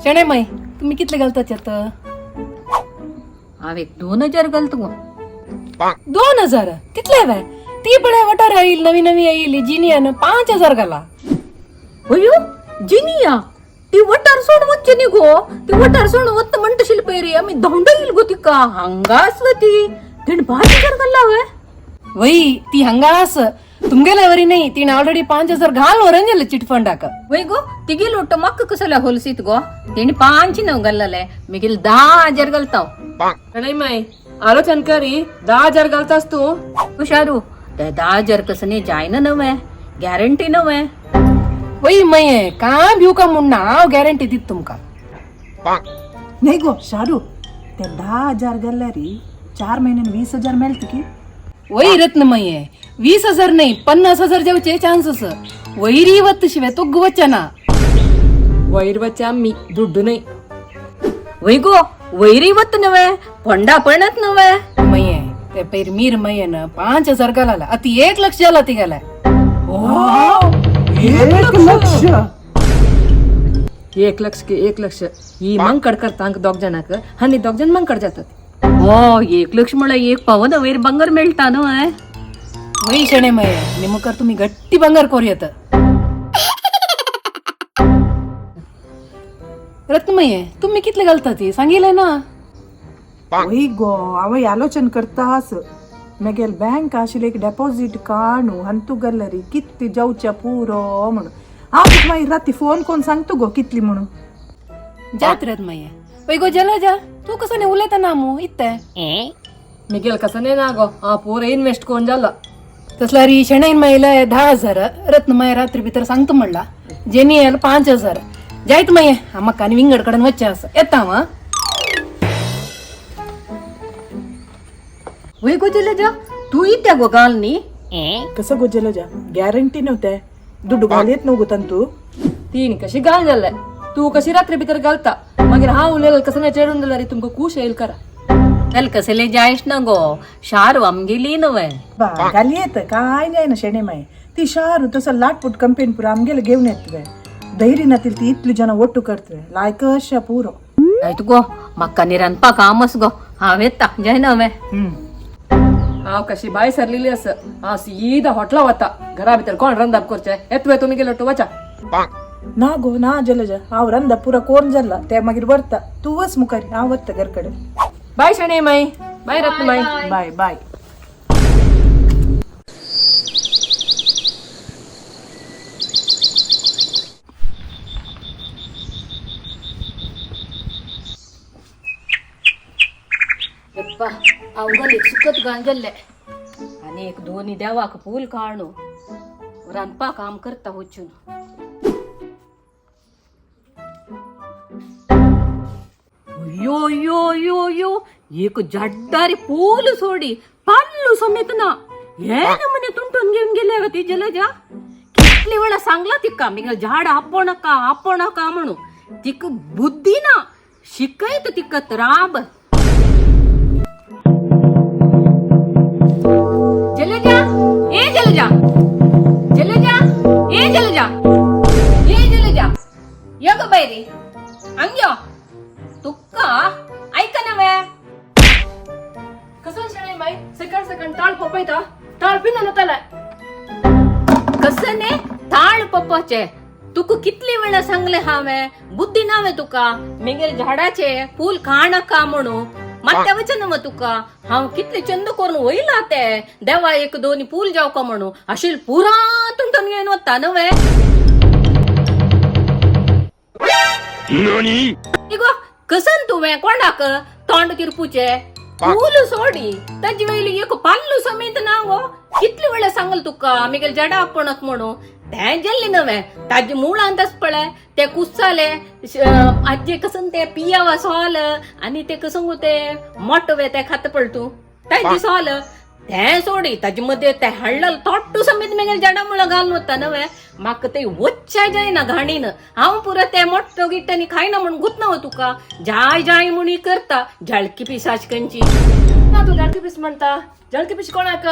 शेणे माई तुम्ही कितले घालतात यात? हांव एक 2000 घालतो गो. 2000 तितले हवे ती पण वटार येईल नवी नवी येईल जिनियन 5000 घाला. अयो जिनिया ती वटार सोड वच्चे नी गो. ती वटार सोड वत्त म्हणतशील पयरी आम्ही धोंड येईल गो तिका हंगासवती तिण 5000 घालला हवे. वही ती हंगास तुमगेला वरी नाही तीन ऑलरेडी 5000 घाल वरंजल चिट फंडाक. वय गो तिगेल ಒಟ್ಟು ಮಕ್ಕ ಕಸಲ ಹೊಲಸಿತ್ ಗೋ ತಿಂಡಿ ಪಾಂಚಿ ನಾವು ಗಲ್ಲಲೆ ಮಿಗಿಲ್ 10000 ಗಲ್ತಾವ್. शेणे माई आलोचन करी 10000 घालतास तू. हुशारू ते 10000 कसने जायना नवे गॅरंटी नवे. वही माई का भिव का मुन्ना हांव गॅरंटी दित तुमका. नाही गो शारू ते 10,000 गल्लारी 4 महिन्यान 20,000 मेळत की. वही रत्न माई 20,000 नाही 50,000 जाऊचे चान्सेस. वैरी ಇವತ್ತು ಶಿವೆ ತೊಗ್ಗು ವಚ್ಚನ ವೈರ್ ವಚ್ಚ ಅಮ್ಮಿ ದುಡ್ಡು ನೈ. वय गो वैरी वत नवे पंडा पणत नवे. मये ते पैर मीर मयन 5,000 घालाला अति 1,00,000 झाला ती घाला. 1,00,000 1,00,000 के 1,00,000 ही मंकड करतांक दोग जणाक आणि दोग जण मंकड जातात. ओ 1,00,000 मुळे 1 पावन वैर बंगार मेळटा नवे. वही शेणे मये निमकर तुम्ही गट्टी बंगार कोरियत. रत्नमये तुम्ही कितले घालतात ती सांगितलंय ना. वही गो आवय आलोचन करतास मगेल बँक आशिल्ले एक डेपॉझिट काढू हंतू गल्लरी किती जाऊच्या पुरो म्हणून हांव तुका मागीर राती फोन कोण सांगतो गो कितली म्हणून. जात रत्नमये वय गो जला जा तू कसं नाही उलयता नामू इत्ते मिगेल कसं नाही ना गो हा पोर इन्व्हेस्ट कोण झाला तसला री शणैन मायला 10,000 रत्नमय रात्री भितर सांगतो म्हणला जेनी यायला 5,000 जायत मये मक्का आणि विंगड कडन वच्चे असं येता वा. वय गो जलजा तू इत्या गो गालनी. कसं गो जलजा गॅरंटी नव्हते ದುಡ್ಡು घालयत न्हू गो तंतू. तीन कशी घाल जाल्ले तू कशी रात्री भितर घालता मागीर हांव उलयला कसं नाही चेडून जाल्यार तुमकां खुश येईल करा. त्याला कसले जायश ना गो शार आमगेली नवे. बा घालयत काय जायना शेणे माय ती शारू तसं लाटपूट कंपेन पुरा आमगेला घेऊन येतवे धैर्य नातील ती इतली जन ಒಟ್ಟು करतवे लायक अशा पुरो. आयत गो मक्का निरनपा कामस गो हांव येता जाय नवे. हांव कशी बाय सरलेली असं हांव सीदा हॉटला वता घरा भितर कोण रंदाप करचे येतवे तुम्ही गेलो तो वचा. ना गो ना जलजा हांव रंदा पुरा कोण जाल्ला ते मागीर व्हरता तू वच मुखारी हांव वत्ता घर कडेन. बाय शणे माई बाय रत्नमाई बाय बाय. ಯಪ್ಪ ಅವುಗಲ್ಲಿ ಸುಖತ್ गांजल्ले आणि एक दोन्ही देवाक फूल काढणू रानपा काम करता होचून. यो यो यो यो एक जड्डारी पूल सोडी पाल्लू समेत ना ಏನು ಮನೆ ತುಂಟನ್ घेऊन गेले ती जलजा. कितली वेळा सांगला तिका मी झाड आपो नका म्हणू तिक बुद्धी ना शिकायत तिक राब. जलजा ए जलजा जलजा ए जलजा ए जलजा यग बैरी अंग्यो तुक्का ऐका नव्हे. कसं शणे माई सकाळ टाळ पोपायता टाळ पिना नताला कसने ताळ पप्पाचे तुक कितली वेळा सांगले हावे बुद्धी नावे तुका मिगेल झाडाचे फूल खाणका म्हणू ಮತ್ತೆ ವಚನ ತುಕ ಹಾವ್ ಕಿತ್ಲಿ ಚಂದ ಕೋರ್ನು ಒಯ್ಲಾತೆ ದೇವ एक दोन्ही पूल जाव का म्हणू अशील पुरा ತುಂಟನ್ ಏನು ತನವೆ. इगो कसन तुवे कोणाक तोंड तिरपूचे पूल सोडी ताजी वेळी एक पाल्लू समेत ना गो कितली वेळा सांगल तुका मिगेल जडा आपणक म्हणू ते जल्ली नवे ताजी मूळ अंदाज पळे ते कुस्साले आजी कसन ते पियावा सॉल आणि ते कसं होते मोठवे ते खात पळतू ताजी सॉल ते सोडी ताजी मध्ये ते हळल तोट्टू समेत मिगेल जडा मुळ घालून होता नवे माक ते वच्चा जाय ना घाणीन हांव पुरा ते मोठ्ठो गिट्टानी खायना म्हणून गुतना हो तुका जाय जाय मुणी करता झळकी पिसाच कंची ना तू जळकी पीस म्हणता जळकी पीस कोणाक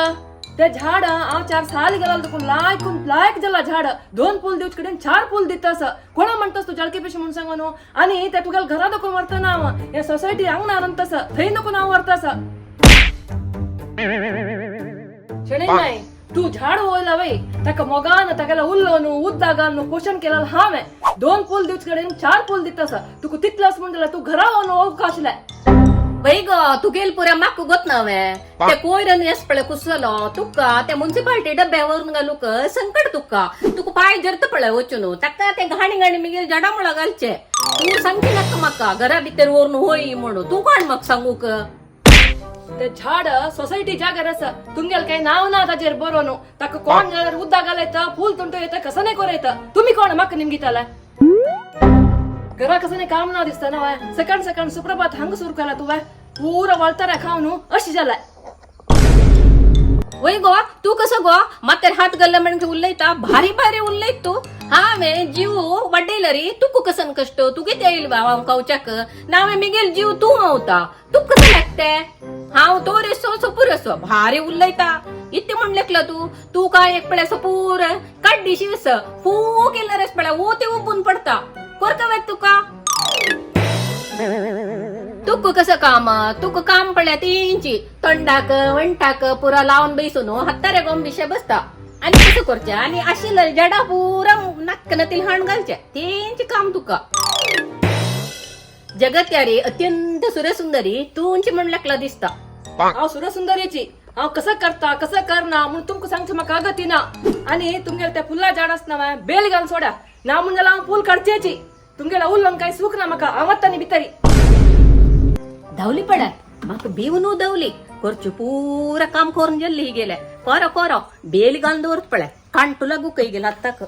ते झाड हांव 4 साल गेला देखून लायक जाला झाड 2 पूल दिवच कडेन 4 पूल दितास कोणा म्हणतस तू जळकी पेशी म्हणून सांगू न्हू आणि ते तुगेल घरा देखून व्हरतना हांव हे सोसायटी अंगणार अंतस थंय देखून हांव व्हरतास शेणै नाही तू झाड वयला वय ताका मोगान तागेला उल्लो न्हू उद्दागान न्हू क्वेश्चन केला हांवें 2 पूल दिवच कडेन 4 पूल दितास तुका तितलास म्हणटला तू घरा न्हू ओळख आसले वै गो तुगेल पुऱ्या म्हाका गोत नवे ते कोयरन येस पळे कुसलो तुका ते म्युन्सिपालिटी डब्यावरून घालूक संकट तुका पाय जरत पळे वचून ताका ते घाणी मिगेल जडा मुळा घालचे तू सांगची नाका म्हाका घरा भितर व्हरून होई म्हणून तू कोण म्हाका सांगूक ते झाड सोसायटी जागर आसा तुमगेल काही नाव ना ताजेर बरो न्हू ताका कोण जाल्यार उद्दा घालयता फूल तुंटो येता कसं नाही करयता तुम्ही कोण म्हाका निमगिताला घरा कसं नाही काम ना दिसता ना सकाळ सुप्रभात हांग सुरू केला तू पुरा वळतारा खाव न्हू अशी जाला वय गो तू कसं गो मातेर हात घालला म्हणजे उलयता भारी उलयत तू हांवें जीव वाडयला रे तुका कसन कष्ट तू कितें येईल आमकां उच्याक नावे मिगेल जीव तू हावता तू कसं लागते हांव तो रेसो सपूर रेसो भारी उलयता इतके म्हणलेकला तू काय एक पळय सपूर काड्डीशी वेस फू केला रेस पळय ओ ते उबून पडता कोरका वेत तुका कसं तुका काम पडल्या तेंची तोंडाक वंटाक पुरा लावून बैसून हत्तारे गोम विषय बसता आणि कसं करचे आणि आशिल्ले जडा पुरा नाकनातील हाण घालचे तेंची काम तुका जगत्यारी अत्यंत सुरसुंदरी तूंची म्हणल्याकला दिसता हांव सुरसुंदरीची हांव कसं करता कसं करना म्हणून तुमका सांगचे म्हाका गती ना आणि तुमगेल त्या फुला झाड आसना बेल घालून सोडा ना म्हणजे हांव फूल काडचेची तुमगेला उल्लोन काही सुख ना म्हाका आवडता भितरी धावली पडत म्हाका भिवून धावली करचे पुरा काम करून जल्ली गेले करो बेल घालून दवरत पळय काण तुला गुकय गेला आताक